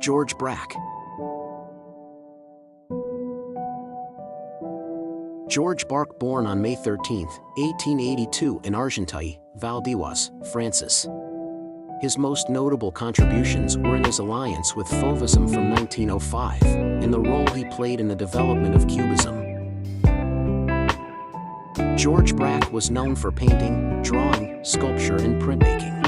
George Braque. George Braque, born on May 13, 1882 in Argenteuil, Val d'Oise, France. His most notable contributions were in his alliance with Fauvism from 1905, and the role he played in the development of Cubism. George Braque was known for painting, drawing, sculpture and printmaking.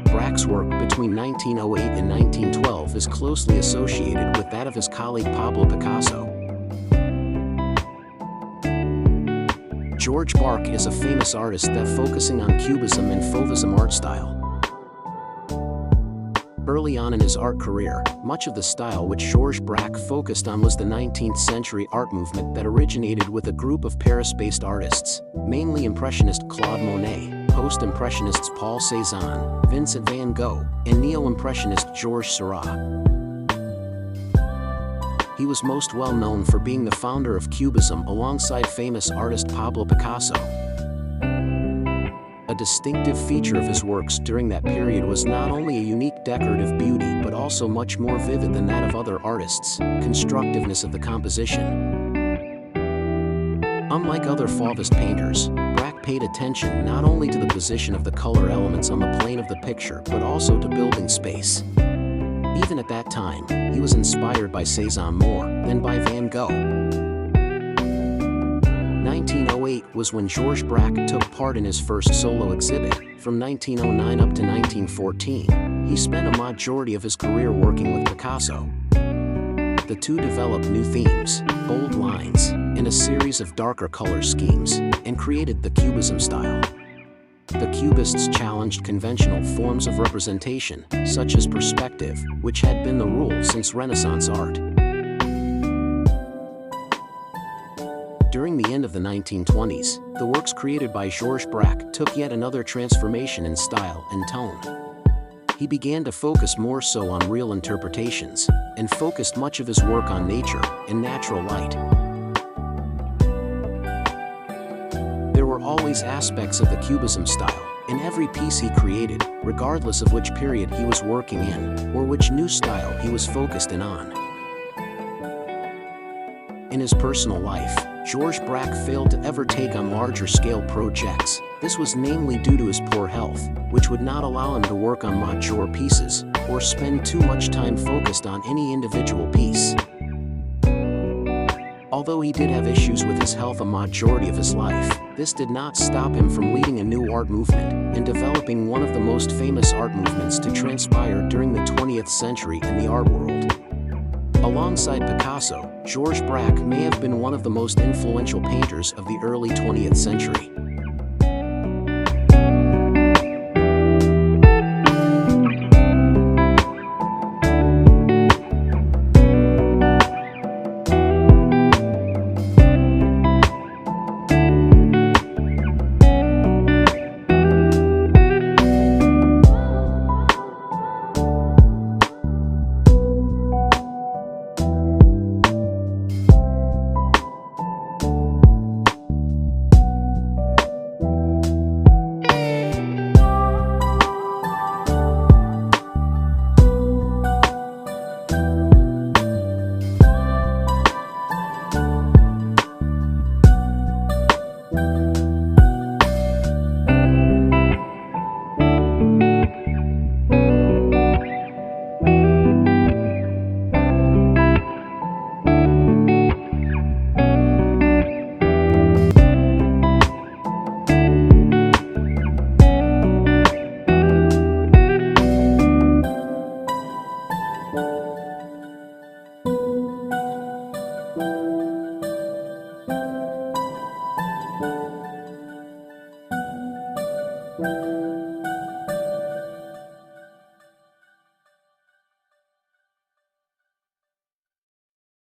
Braque's work between 1908 and 1912 is closely associated with that of his colleague Pablo Picasso. George Braque is a famous artist that focusing on Cubism and Fauvism art style. Early on in his art career, much of the style which Georges Braque focused on was the 19th century art movement that originated with a group of Paris-based artists, mainly Impressionist Claude Monet, Post-Impressionists Paul Cézanne, Vincent van Gogh, and Neo-Impressionist Georges Seurat. He was most well known for being the founder of Cubism alongside famous artist Pablo Picasso. A distinctive feature of his works during that period was not only a unique decorative beauty but also much more vivid than that of other artists, constructiveness of the composition. Unlike other Fauvist painters, Braque paid attention not only to the position of the color elements on the plane of the picture but also to building space. Even at that time, he was inspired by Cézanne more than by Van Gogh. 1908 was when Georges Braque took part in his first solo exhibit. From 1909 up to 1914, he spent a majority of his career working with Picasso. The two developed new themes, bold lines, and a series of darker color schemes, and created the Cubism style. The Cubists challenged conventional forms of representation, such as perspective, which had been the rule since Renaissance art. During the end of the 1920s, the works created by Georges Braque took yet another transformation in style and tone. He began to focus more so on real interpretations, and focused much of his work on nature and natural light. There were always aspects of the Cubism style in every piece he created, regardless of which period he was working in, or which new style he was focused in on. In his personal life, Georges Braque failed to ever take on larger-scale projects. This was namely due to his poor health, which would not allow him to work on mature pieces, or spend too much time focused on any individual piece. Although he did have issues with his health a majority of his life, this did not stop him from leading a new art movement and developing one of the most famous art movements to transpire during the 20th century in the art world. Alongside Picasso, Georges Braque may have been one of the most influential painters of the early 20th century.